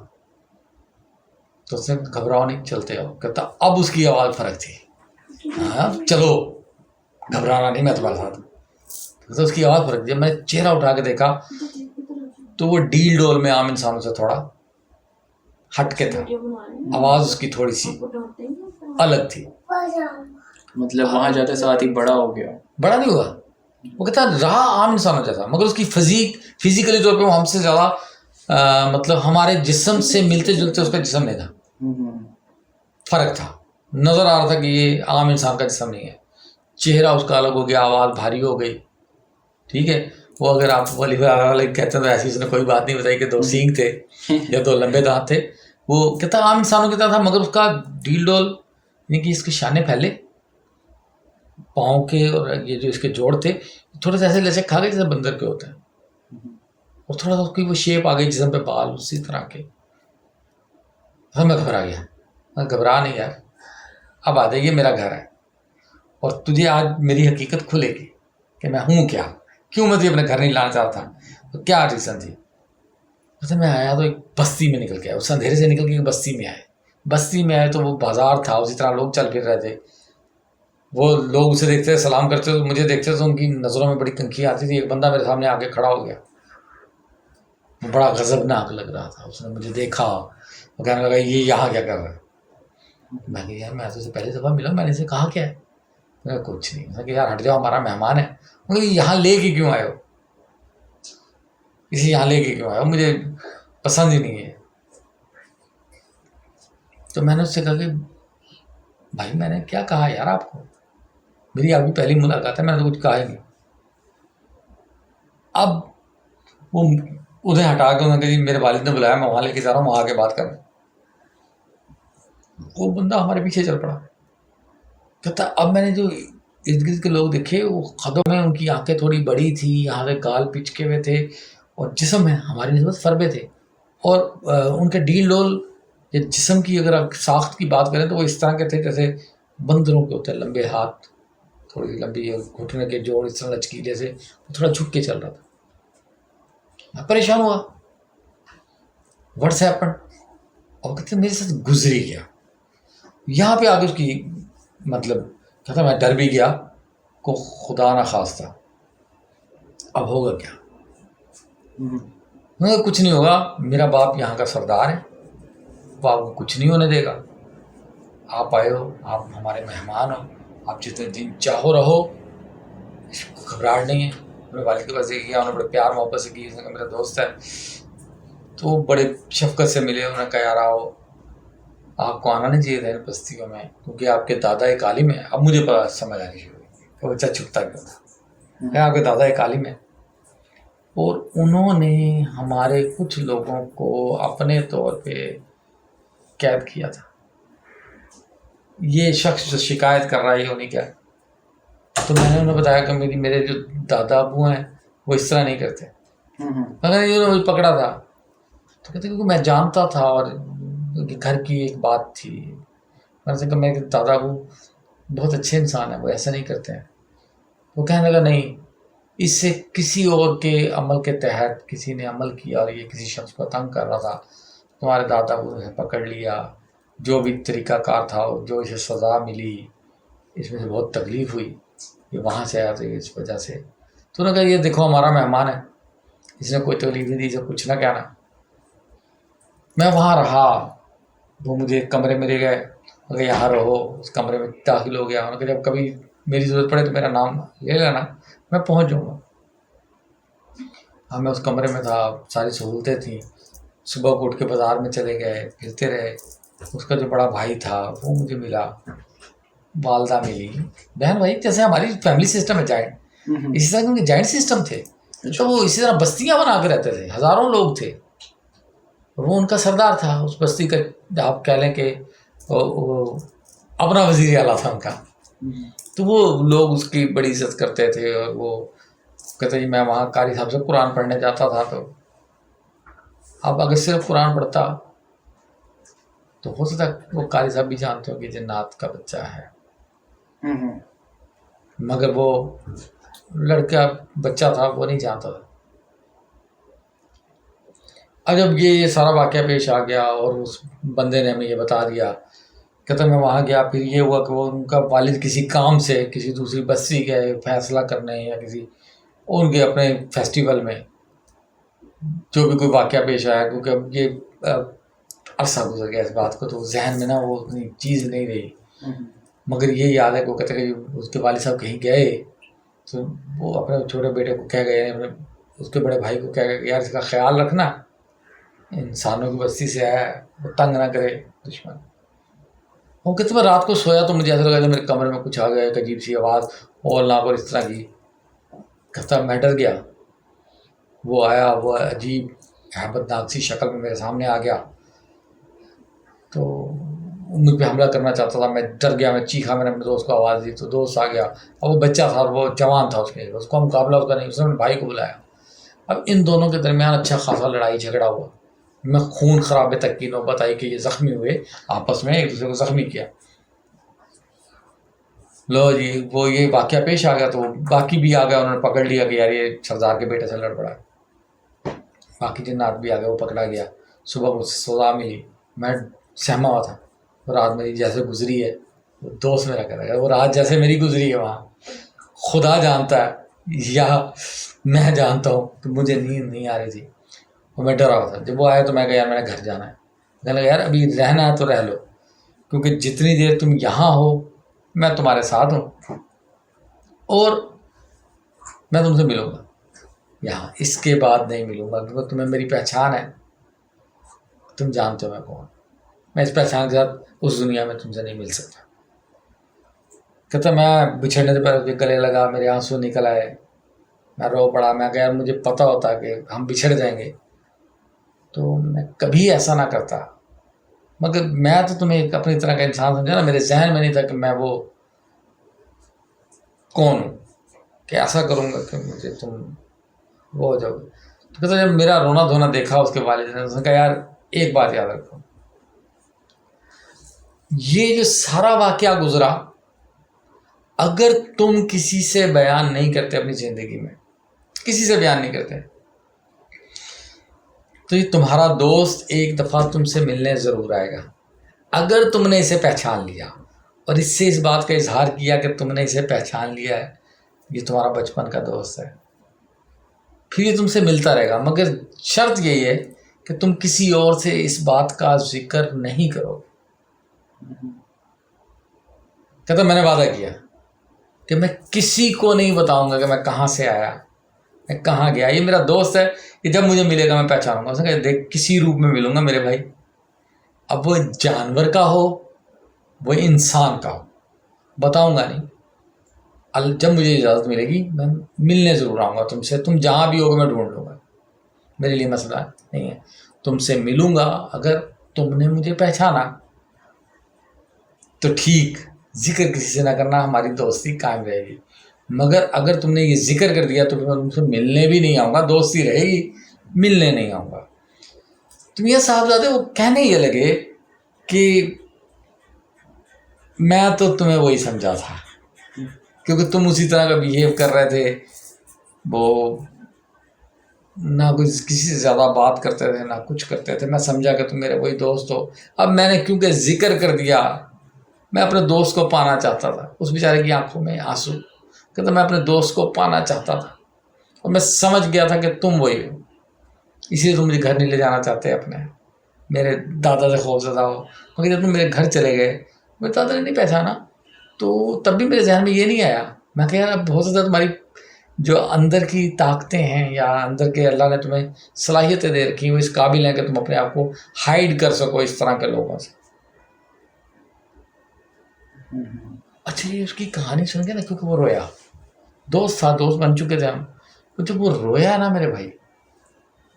تو اس نے گھبراؤ نہیں, چلتے ہو. کہتا اب اس کی آواز فرق تھی, ہاں چلو گھبرانا نہیں, میں تمہارے ساتھ. تو اس کی آواز فرق تھی. جب میں نے چہرہ اٹھا کے دیکھا تو وہ ڈیل ڈول میں عام انسانوں سے تھوڑا ہٹ کے تھا, آواز اس کی تھوڑی سی الگ تھی. مطلب وہاں جاتے ساتھ ہی بڑا ہو گیا؟ بڑا نہیں ہوا, وہ کہتا رہا عام انسانوں جیسا, مگر اس کی فزیکلی طور پہ وہ ہم سے زیادہ مطلب ہمارے جسم سے ملتے جلتے اس کا جسم نہیں تھا, فرق تھا. نظر آ رہا تھا کہ یہ عام انسان کا جسم نہیں ہے. چہرہ اس کا الگ ہو گیا, آواز بھاری ہو گئی. ٹھیک ہے, وہ اگر آپ ولی کہتے ہیں تو ایسی اس نے کوئی بات نہیں بتائی کہ 2 سینگ تھے یا 2 لمبے دانت تھے. وہ کہتا عام انسانوں کی طرح تھا, مگر اس کا ڈیل ڈول یعنی کہ اس کے شانے پھیلے, پاؤں کے اور یہ جو اس کے جوڑ تھے تھوڑے سے ایسے لچک کھا گئے جیسے بندر کے ہوتے ہیں, اور تھوڑا سا اس کی وہ شیپ آ گئی جسم پہ, بال اسی طرح کے. میں گھبرا گیا. میں گھبرا نہیں یار, اب آ جائیے, میرا گھر ہے اور تجھے آج میری حقیقت کھلے گی کہ میں ہوں کیا, کیوں میں تجھے اپنے گھر نہیں لانا چاہتا, تو کیا ریزن تھی. میں آیا تو ایک بستی میں نکل گیا, اس اندھیرے سے نکل کے ایک بستی میں آئے. بستی میں آئے تو وہ بازار تھا, اسی طرح لوگ چل پھر رہے تھے. وہ لوگ اسے دیکھتے سلام کرتے تو مجھے دیکھتے تو ان کی نظروں میں بڑی کنکھی آتی تھی. ایک بندہ میرے سامنے آ کے کھڑا ہو گیا, وہ بڑا غضبناک لگ رہا تھا. اس نے مجھے دیکھا, وہ کہنے لگا یہ یہاں کیا کر رہا ہے. میں کہ یار میں تو اسے پہلی دفعہ ملا, میں نے اسے کہا کیا ہے. میں کہا کچھ نہیں. میں کہ یار ہٹ جاؤ, ہمارا مہمان ہے. میں کہ یہاں لے کے کیوں آئے ہو, اسے یہاں لے کے کیوں آئے ہو, مجھے پسند ہی نہیں ہے. تو میں نے اس سے کہا کہ بھائی میں نے کیا کہا یار آپ کو, میری آپ کی پہلی ملاقات ہے, میں نے تو کچھ کہا ہی نہیں. اب وہ ادھر ہٹا کے انہوں نے کہا جی میرے والد نے بلایا, میں وہاں لے کے جا رہا ہوں, وہاں آ کے بات کرنا. وہ بندہ ہمارے پیچھے چل پڑا. کہتا اب میں نے جو ارد گرد کے لوگ دیکھے, وہ خدوں میں ان کی آنکھیں تھوڑی بڑی تھی, یہاں کے گال پچکے ہوئے تھے, اور جسم میں ہماری نسبت فربے تھے, اور ان کے ڈیل ڈول یا جسم کی اگر آپ ساخت کی بات کریں تو وہ اس طرح کے تھے جیسے بندروں کے ہوتے ہیں, لمبے ہاتھ, تھوڑی لمبی گھٹنے کے جوڑ اس طرح لچکیلے سے, تھوڑا جھک کے چل رہا تھا. میں پریشان ہوا, واٹس ہیپن, اور کہتے میرے ساتھ گزری گیا. یہاں پہ آگے اس کی مطلب کہتا میں ڈر بھی گیا کو خدا نہ خواستہ اب ہوگا کیا. کچھ نہیں ہوگا, میرا باپ یہاں کا سردار ہے, وہ آپ کو کچھ نہیں ہونے دے گا. آپ آئے ہو, آپ ہمارے مہمان ہو, آپ جتنے دن چاہو رہو, گھبراہٹ نہیں ہے. میرے والد کے پاس یہ کیا, انہوں نے بڑے پیار محبت سے کی, اس نے کہا میرا دوست ہے. تو بڑے شفقت سے ملے, انہوں نے کہا یار آؤ, آپ کو آنا نہیں چاہیے تھا ان بستیوں میں, کیونکہ آپ کے دادا ایک عالم ہے. اب مجھے پتا سمجھ آنی شروع ہوئی کہ بچہ چھپتا کیوں تھا. آپ کے دادا ایک عالم ہے, اور انہوں نے ہمارے کچھ لوگوں کو اپنے طور پہ قید کیا تھا. یہ شخص جو شکایت کر رہا ہے یہ انہیں کیا. تو میں نے انہیں بتایا کہ میرے جو دادا ابو ہیں وہ اس طرح نہیں کرتے. مگر انہوں نے پکڑا تھا. تو کہتے کیونکہ میں جانتا تھا, اور گھر کی ایک بات تھی. میں نے کہا میرے دادا ابو بہت اچھے انسان ہیں, وہ ایسا نہیں کرتے ہیں. وہ کہنے لگا نہیں, اس سے کسی اور کے عمل کے تحت کسی نے عمل کیا, اور یہ کسی شخص کو تنگ کر رہا تھا, تمہارے دادا ابو نے پکڑ لیا. جو بھی طریقہ کار تھا, جو اسے سزا ملی, اس میں سے بہت تکلیف ہوئی, یہ وہاں سے آیا تو اس وجہ سے. تو نے کہا یہ دیکھو ہمارا مہمان ہے, اس نے کوئی تکلیف نہیں دی, اسے کچھ نہ کہنا. میں وہاں رہا, وہ مجھے ایک کمرے میں لے گئے, اگر یہاں رہو. اس کمرے میں داخل ہو گیا. انہوں نے کہا جب کبھی میری ضرورت پڑے تو میرا نام لے لینا, میں پہنچ جاؤں گا. ہمیں اس کمرے میں تھا، ساری سہولتیں تھیں. صبح کو اٹھ کے بازار میں چلے گئے، پھرتے رہے. اس کا جو بڑا بھائی تھا وہ مجھے ملا، والدہ ملی، بہن بھائی، جیسے ہماری فیملی سسٹم ہے جائنٹ، اسی طرح ان کے جائنٹ سسٹم تھے. تو وہ اسی طرح بستیاں بنا کے رہتے تھے، ہزاروں لوگ تھے. وہ ان کا سردار تھا اس بستی کا، آپ کہہ لیں کہ وہ اپنا وزیر اعلیٰ تھا ان کا. تو وہ لوگ اس کی بڑی عزت کرتے تھے. اور وہ کہتے جی میں وہاں قاری صاحب سے قرآن پڑھنے جاتا تھا. تو اب اگر صرف قرآن پڑھتا تو ہو سکتا ہے وہ قاری صاحب بھی جانتے ہو کہ جنات کا بچہ ہے، مگر وہ لڑکا بچہ تھا وہ نہیں جانتا تھا. اب جب یہ سارا واقعہ پیش آ گیا اور اس بندے نے ہمیں یہ بتا دیا، کہتا میں وہاں گیا، پھر یہ ہوا کہ وہ ان کا والد کسی کام سے کسی دوسری بستی گئے فیصلہ کرنے، یا کسی ان کے اپنے فیسٹیول میں جو بھی کوئی واقعہ پیش آیا. کیونکہ اب یہ عرصہ گزر گیا اس بات کو، تو ذہن میں نا وہ اتنی چیز نہیں رہی. مگر یہ یاد ہے کہ وہ کہتے کہ اس کے والد صاحب کہیں گئے تو وہ اپنے چھوٹے بیٹے کو کہہ گئے، اس کے بڑے بھائی کو کہہ گئے کہ یار اس کا خیال رکھنا، انسانوں کی بستی سے آیا ہے، وہ تنگ نہ کرے دشمن. وہ کہتے میں رات کو سویا تو مجھے ایسا لگا کہ میرے کمرے میں کچھ آ گیا، ایک عجیب سی آواز اور ناک اور اس طرح کی. کہتا میں ڈر گیا. وہ آیا، وہ عجیب ہیبت ناک سی شکل میں میرے سامنے آ گیا، تو مجھ پہ حملہ کرنا چاہتا تھا. میں ڈر گیا، میں چیخا، میں نے اپنے دوست کو آواز دی تو دوست آ گیا. اب وہ بچہ تھا اور وہ جوان تھا، اس کو مقابلہ اس کا نہیں، اس نے اپنے بھائی کو بلایا. اب ان دونوں کے درمیان اچھا خاصا لڑائی جھگڑا ہوا، میں خون خرابے تک کی نوبت آئی کہ یہ زخمی ہوئے، آپس میں ایک دوسرے کو زخمی کیا. لو جی وہ یہ واقعہ پیش آ گیا تو باقی بھی آ گیا، انہوں نے پکڑ لیا کہ یار یہ سردار کے بیٹے سے لڑ پڑا. باقی جنات بھی آ گئے، وہ پکڑا گیا. صبح مجھ سے سزا ملی، میں سہما ہوا تھا. رات میری جیسے گزری ہے، وہ دوست میرا کہتا ہے وہ رات جیسے میری گزری ہے وہاں خدا جانتا ہے یا میں جانتا ہوں کہ مجھے نیند نہیں آ رہی تھی اور میں ڈرا ہوا تھا. جب وہ آیا تو میں کہا یار میں نے گھر جانا ہے. کہنے لگا یار ابھی رہنا ہے تو رہ لو، کیونکہ جتنی دیر تم یہاں ہو میں تمہارے ساتھ ہوں اور میں تم سے ملوں گا یہاں، اس کے بعد نہیں ملوں گا، کیونکہ تمہیں میری پہچان ہے، تم جانتے ہو میں کون. میں اس پہچان کے ساتھ اس دنیا میں تم سے نہیں مل سکتا. کہتا میں بچھڑنے سے پہلے گلے لگا، میرے آنسو نکل آئے، میں رو پڑا. میں کہا یار مجھے پتہ ہوتا کہ ہم بچھڑ جائیں گے تو میں کبھی ایسا نہ کرتا، مگر میں تو تمہیں ایک اپنی طرح کا انسان سمجھا نا. میرے ذہن میں نہیں تھا کہ میں وہ کون ہوں کہ ایسا کروں گا کہ مجھے تم وہ ہو جاؤ گے. تو کہتا جب میرا رونا دھونا دیکھا اس کے والد نے، اس نے کہا یار ایک بات یاد رکھو، یہ جو سارا واقعہ گزرا اگر تم کسی سے بیان نہیں کرتے اپنی زندگی میں، کسی سے بیان نہیں کرتے، تو یہ تمہارا دوست ایک دفعہ تم سے ملنے ضرور آئے گا. اگر تم نے اسے پہچان لیا اور اس سے اس بات کا اظہار کیا کہ تم نے اسے پہچان لیا ہے، یہ تمہارا بچپن کا دوست ہے، پھر یہ تم سے ملتا رہے گا. مگر شرط یہی ہے کہ تم کسی اور سے اس بات کا ذکر نہیں کرو. کہتا میں نے وعدہ کیا کہ میں کسی کو نہیں بتاؤں گا کہ میں کہاں سے آیا، میں کہاں گیا. یہ میرا دوست ہے، یہ جب مجھے ملے گا میں پہچانوں گا. اس نے کہا دیکھ کسی روپ میں ملوں گا میرے بھائی، اب وہ جانور کا ہو وہ انسان کا ہو، بتاؤں گا نہیں. جب مجھے اجازت ملے گی میں ملنے ضرور آؤں گا تم سے، تم جہاں بھی ہوگے میں ڈھونڈ لوں گا، میرے لیے مسئلہ نہیں ہے. تم سے ملوں گا، اگر تم نے مجھے پہچانا تو ٹھیک، ذکر کسی سے نہ کرنا، ہماری دوستی قائم رہے گی. مگر اگر تم نے یہ ذکر کر دیا تو پھر میں تم سے ملنے بھی نہیں آؤں گا، دوستی رہے گی، ملنے نہیں آؤں گا. تم یہ صاحبزادے وہ کہنے یہ لگے کہ میں تو تمہیں وہی سمجھا تھا، کیونکہ تم اسی طرح کا بیہیو کر رہے تھے، وہ نہ کچھ کسی سے زیادہ بات کرتے تھے نہ کچھ کرتے تھے. میں سمجھا کہ تم میرے وہی دوست ہو. اب میں نے کیونکہ ذکر کر دیا، میں اپنے دوست کو پانا چاہتا تھا. اس بیچارے کی آنکھوں میں آنسو، کہتا میں اپنے دوست کو پانا چاہتا تھا اور میں سمجھ گیا تھا کہ تم وہی ہو، اسی لیے تم مجھے گھر نہیں لے جانا چاہتے اپنے، میرے دادا سے خوف زدہ ہو. مگر جب تم میرے گھر چلے گئے، میرے دادا نے نہیں پہچانا تو تب بھی میرے ذہن میں یہ نہیں آیا. میں کہا یار اب ہو سکتا ہے تمہاری جو اندر کی طاقتیں ہیں یا اندر کے اللہ نے تمہیں صلاحیتیں دے رکھی ہیں وہ اس قابل ہیں کہ تم اپنے آپ کو ہائیڈ کر سکو اس طرح کے لوگوں سے. اچھا یہ اس کی کہانی سن کے نا, کیونکہ وہ رویا, دوست تھا, دوست بن چکے تھے ہم, تو جب وہ رویا نا میرے بھائی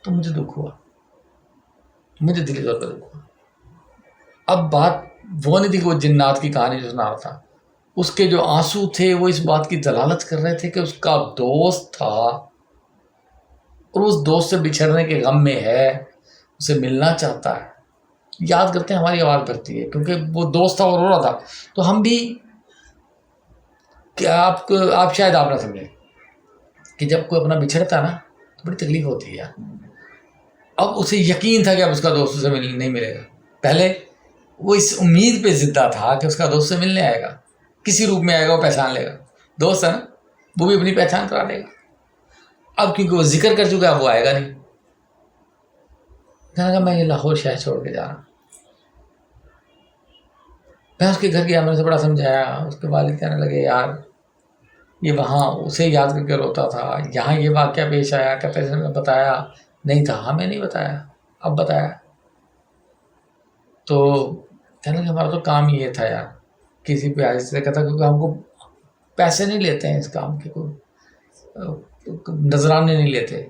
تو مجھے دکھ ہوا, مجھے دلی طور پہ دکھ ہوا. اب بات وہ نہیں تھی کہ وہ جنات کی کہانی جو سنا رہا تھا, اس کے جو آنسو تھے وہ اس بات کی دلالت کر رہے تھے کہ اس کا دوست تھا اور اس دوست سے بچھڑنے کے غم میں ہے, اسے ملنا چاہتا ہے. یاد کرتے ہیں ہماری آواز بھرتی ہے کیونکہ وہ دوست تھا اور رو رہا تھا. تو ہم بھی کیا آپ شاید آپ نہ سمجھیں کہ جب کوئی اپنا بچھڑتا ہے نا تو بڑی تکلیف ہوتی ہے یار. اب اسے یقین تھا کہ اب اس کا دوست اسے نہیں ملے گا. پہلے وہ اس امید پہ زندہ تھا کہ اس کا دوست سے ملنے آئے گا, کسی روپ میں آئے گا, وہ پہچان لے گا. دوست ہے نا, وہ بھی اپنی پہچان کرا دے گا. اب کیونکہ وہ ذکر کر چکا ہے اب وہ آئے گا نہیں. کہنے لگا میں یہ لاہور شہر چھوڑ کے جا رہا ہوں. میں اس کے گھر گیا, میں نے اسے بڑا سمجھایا. اس کے والد کہنے لگے یار یہ وہاں اسے یاد کر کے روتا تھا, یہاں یہ واقعہ پیش آیا, کہتے ہیں نے بتایا نہیں تھا. ہمیں نہیں بتایا, اب بتایا. تو کہنے لگے ہمارا تو کام یہ تھا یار, کسی پہ آج سے کہتا کیونکہ ہم کو پیسے نہیں لیتے ہیں اس کام کے, کوئی نذرانے نہیں لیتے.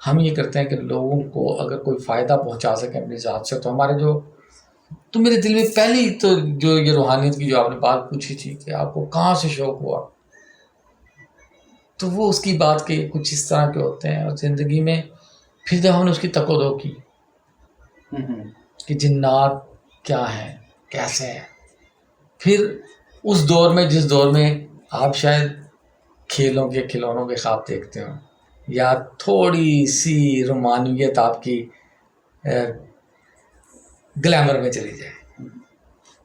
ہم یہ کرتے ہیں کہ لوگوں کو اگر کوئی فائدہ پہنچا سکے اپنی ذات سے. تو ہمارے جو تو میرے دل میں پہلی تو جو یہ روحانیت کی جو آپ نے بات پوچھی تھی کہ آپ کو کہاں سے شوق ہوا, تو وہ اس کی بات کے کچھ اس طرح کے ہوتے ہیں. اور زندگی میں پھر جب ہم نے اس کی تک و دو کی کہ جنات کیا ہیں, کیسے ہیں, پھر اس دور میں جس دور میں آپ شاید کھیلوں کے کھلونوں کے خواب دیکھتے ہو یا تھوڑی سی رومانویت آپ کی گلیمر میں چلی جائے.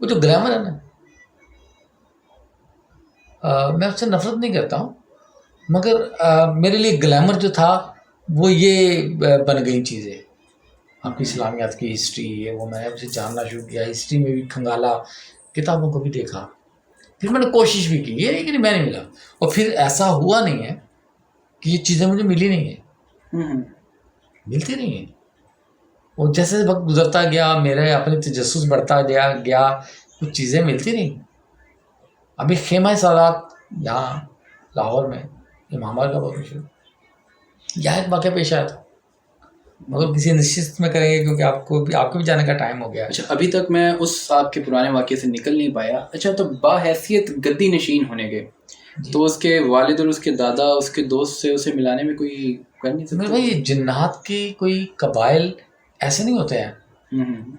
وہ جو گلیمر ہے نا, میں اس سے نفرت نہیں کرتا ہوں, مگر میرے لیے گلیمر جو تھا وہ یہ بن گئی چیزیں. آپ کی اسلامیات کی ہسٹری ہے وہ میں نے اسے جاننا شروع کیا, ہسٹری میں بھی کھنگالا, کتابوں کو بھی دیکھا, پھر میں نے کوشش بھی کی. یہ نہیں کہ میں نہیں ملا, اور پھر ایسا ہوا نہیں ہے کہ یہ چیزیں مجھے ملی نہیں ہیں, ملتی نہیں ہیں. اور جیسے وقت گزرتا گیا میرے اپنے تجسس بڑھتا گیا کچھ چیزیں ملتی نہیں. ابھی خیمہ سادات یہاں لاہور میں امام آباد کا بہت مشہور, یہاں ایک واقعہ پیش آیا تھا, مگر کسی نشست میں کریں گے کیونکہ آپ کو بھی جانے کا ٹائم ہو گیا. اچھا ابھی تک میں اس آپ کے پرانے واقعے سے نکل نہیں پایا. اچھا تو باحیثیت گدی نشین ہونے کے تو اس کے والد اور اس کے دادا اس کے دوست سے اسے ملانے میں کوئی کر نہیں سکتا؟ بھائی جنات کی کوئی قبائل ایسے نہیں ہوتے ہیں.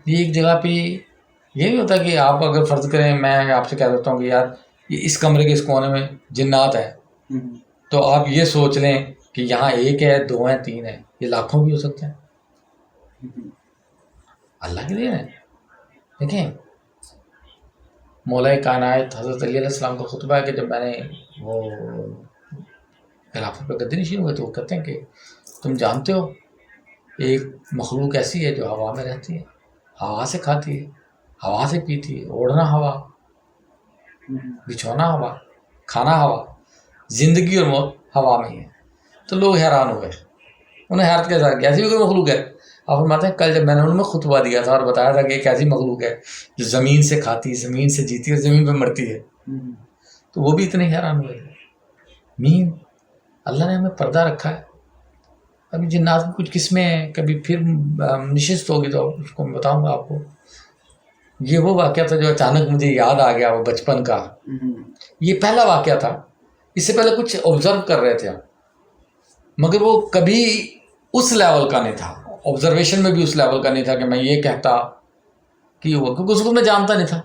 یہ ایک جگہ پہ یہ نہیں ہوتا کہ آپ اگر فرض کریں میں آپ سے کہہ دیتا ہوں کہ یار یہ اس کمرے کے اس کونے میں جنات ہے, تو آپ یہ سوچ لیں کہ یہاں ایک ہے, دو ہیں, تین ہیں, یہ لاکھوں بھی ہو سکتے ہیں. اللہ کے دین ہے. دیکھیں مولا کائنات حضرت علی علیہ السلام کا خطبہ ہے کہ جب میں نے وہ خلافت پہ گدی نشین ہوئے تو وہ کہتے ہیں کہ تم جانتے ہو ایک مخلوق ایسی ہے جو ہوا میں رہتی ہے, ہوا سے کھاتی ہے, ہوا سے پیتی ہے, اوڑھنا ہوا, بچھونا ہوا, کھانا ہوا, زندگی اور موت ہوا میں ہی ہے. تو لوگ حیران ہو گئے, انہیں حیرت کے ساتھ ایسی بھی کوئی مخلوق ہے. آپ فرماتے ہیں کل جب میں نے ان میں خطبہ دیا تھا اور بتایا تھا کہ ایک ایسی مخلوق ہے جو زمین سے کھاتی ہے, زمین سے جیتی ہے, زمین پہ مرتی ہے, تو وہ بھی اتنے حیران ہوئے. مین اللہ نے ہمیں پردہ رکھا ہے. ابھی جنات کی کچھ قسمیں ہیں, کبھی پھر نشست ہوگی تو اس کو میں بتاؤں گا آپ کو. یہ وہ واقعہ تھا جو اچانک مجھے یاد آ گیا, وہ بچپن کا. یہ پہلا واقعہ تھا. اس سے پہلے کچھ آبزرو کر رہے تھے مگر وہ کبھی اس لیول کا نہیں تھا, آبزرویشن میں بھی اس لیول کا نہیں تھا کہ میں یہ کہتا کہ وہ, کیونکہ اس کو میں جانتا نہیں تھا.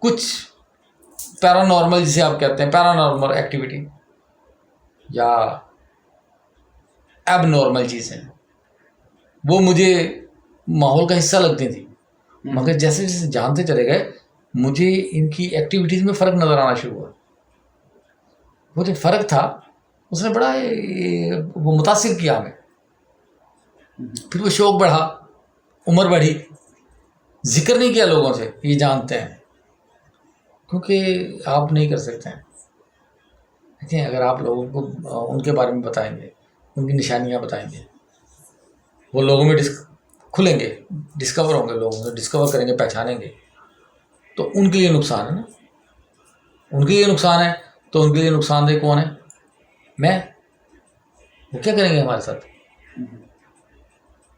کچھ پیرانارمل جسے آپ کہتے ہیں, پیرانارمل ایکٹیویٹی یا ایب نارمل چیزیں, وہ مجھے ماحول کا حصہ لگتی تھی. مگر جیسے جیسے جانتے چلے گئے مجھے ان کی ایکٹیویٹیز میں فرق نظر آنا شروع ہوا. وہ جو فرق تھا اس نے بڑا وہ متاثر کیا ہمیں. پھر وہ شوق بڑھا, عمر بڑھی, ذکر نہیں کیا لوگوں سے, یہ جانتے ہیں کیونکہ آپ نہیں کر سکتے ہیں. دیکھیں اگر آپ لوگوں کو ان کے بارے میں بتائیں گے، ان کی نشانیاں بتائیں گے، وہ لوگوں میں کھلیں گے، ڈسکور ہوں گے، لوگوں سے ڈسکور کریں گے، پہچانیں گے، تو ان کے لیے نقصان ہے نا، ان کے لیے نقصان ہے. تو ان کے لیے نقصان دہ کون ہے؟ میں. وہ کیا کریں گے ہمارے ساتھ؟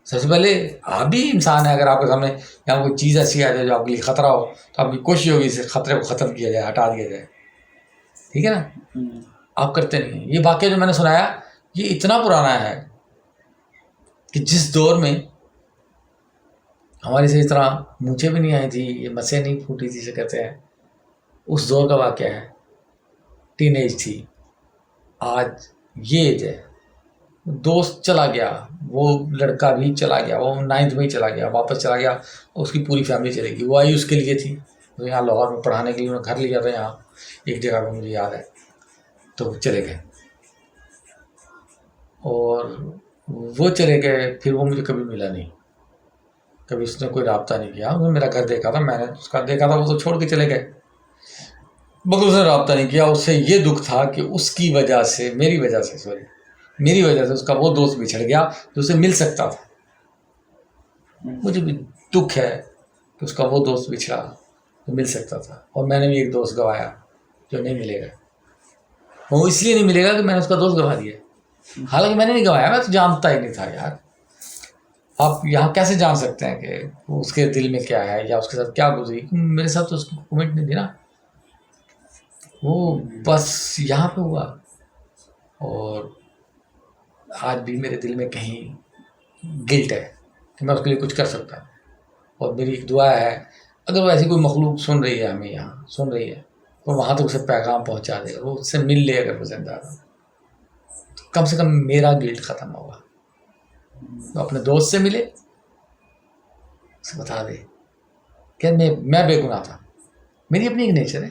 سب سے پہلے آپ بھی انسان ہیں. اگر آپ کے سامنے یہاں کوئی چیز ایسی آ جائے جو آپ کے لیے خطرہ ہو تو آپ کی کوشش ہوگی اس خطرے کو ختم کیا جائے، ہٹا دیا جائے. ٹھیک ہے نا؟ آپ کرتے نہیں ہیں. یہ واقعہ جو میں نے سنایا یہ اتنا پرانا ہے کہ جس دور میں ہماری سے اس طرح مونچھیں بھی نہیں آئی تھی، یہ مسیں نہیں پھوٹی تھی سے کہتے ہیں، اس دور کا واقعہ ہے. ٹین ایج تھی. آج یہ ایج ہے. دوست چلا گیا، وہ لڑکا بھی چلا گیا، وہ 9th میں ہی چلا گیا، واپس چلا گیا. اس کی پوری فیملی چلے گی. وہ آئی اس کے لیے تھی، تو یہاں لاہور میں پڑھانے کے لیے انہوں نے گھر لیا تھا یہاں ایک جگہ پہ، مجھے یاد ہے. تو چلے گئے اور وہ چلے گئے. پھر وہ مجھے کبھی ملا نہیں، کبھی اس نے کوئی رابطہ نہیں کیا. انہوں نے میرا گھر دیکھا تھا، میں نے اس کا دیکھا تھا، وہ تو چھوڑ کے چلے گئے، مگر اس نے رابطہ نہیں کیا. اس سے یہ دکھ تھا کہ اس کی وجہ سے، میری وجہ سے اس کا وہ دوست بچھڑ گیا جو اسے مل سکتا تھا. مجھے بھی دکھ ہے کہ اس کا وہ دوست بچھڑا جو مل سکتا تھا، اور میں نے بھی ایک دوست گوایا جو نہیں ملے گا. وہ اس لیے نہیں ملے گا کہ میں نے اس کا دوست گوا دیا. حالانکہ میں نے نہیں گوایا، میں تو جانتا ہی نہیں تھا یار. آپ یہاں کیسے جان سکتے ہیں کہ اس کے دل میں کیا ہے یا اس کے ساتھ کیا گزری؟ میرے ساتھ تو اس کی کمنٹ نہیں تھی نا. وہ بس یہاں پہ ہوا. اور آج بھی میرے دل میں کہیں گلٹ ہے کہ میں اس کے لیے کچھ کر سکتا ہوں. اور میری ایک دعا ہے اگر وہ ایسی کوئی مخلوق سن رہی ہے، ہمیں یہاں سن رہی ہے، تو وہاں تک اسے پیغام پہنچا دے، وہ اس سے مل لے. اگر وہ زندہ ہے تو کم سے کم میرا گلٹ ختم ہوگا. تو اپنے دوست سے ملے، اسے بتا دے کہ میں بے گناہ تھا. میری اپنی ایک نیچر ہے،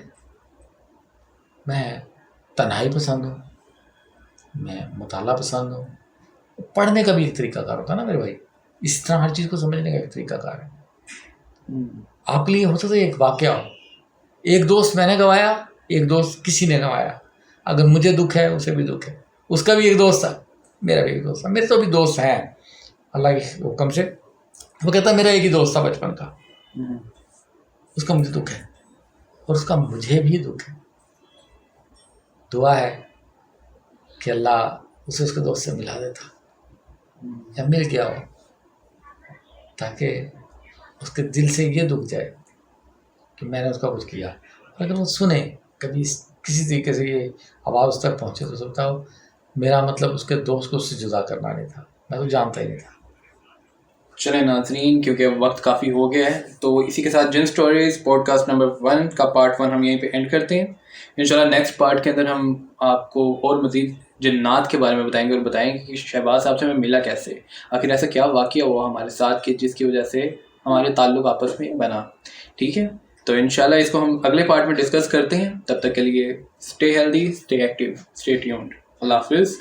میں تنہائی پسند ہوں، میں مطالعہ پسند ہوں. پڑھنے کا بھی ایک طریقہ کار ہوتا ہے نا میرے بھائی. اس طرح ہر چیز کو سمجھنے کا ایک طریقہ کار ہے. آپ کے لیے ہو سکتا ہے ایک واقعہ ہو، ایک دوست میں نے گوایا، ایک دوست کسی نے گوایا. اگر مجھے دکھ ہے اسے بھی دکھ ہے. اس کا بھی ایک دوست تھا، میرا بھی ایک دوست تھا. میرے تو بھی دوست ہیں اللہ کے حکم سے. وہ کہتا ہے میرا ایک ہی دوست تھا بچپن کا، اس کا مجھے دکھ ہے اور اس کا مجھے بھی دکھ ہے. دعا ہے کہ اللہ اسے اس کے دوست سے ملا دیتا یا مل گیا ہو، تاکہ اس کے دل سے یہ دکھ جائے کہ میں نے اس کا کچھ کیا. اگر وہ سنے کبھی کسی طریقے سے یہ آواز تک پہنچے تو سکتا ہو میرا مطلب اس کے دوست کو اس سے جدا کرنا نہیں تھا، میں تو جانتا ہی نہیں تھا. چلیں ناظرین، کیونکہ وقت کافی ہو گیا ہے تو اسی کے ساتھ جن سٹوریز پوڈ کاسٹ نمبر 1 کا پارٹ 1 ہم یہیں پہ اینڈ کرتے ہیں. انشاءاللہ نیکسٹ پارٹ کے اندر ہم آپ کو اور مزید جنات کے بارے میں بتائیں گے، اور بتائیں گے کہ شہباز صاحب سے ہمیں ملا کیسے، آخر ایسا کیا واقعہ ہوا ہمارے ساتھ کہ جس کی وجہ سے ہمارے تعلق آپس میں بنا. ٹھیک ہے، تو انشاءاللہ اس کو ہم اگلے پارٹ میں ڈسکس کرتے ہیں. تب تک کے لیے stay healthy, stay active, stay tuned. اللہ حافظ.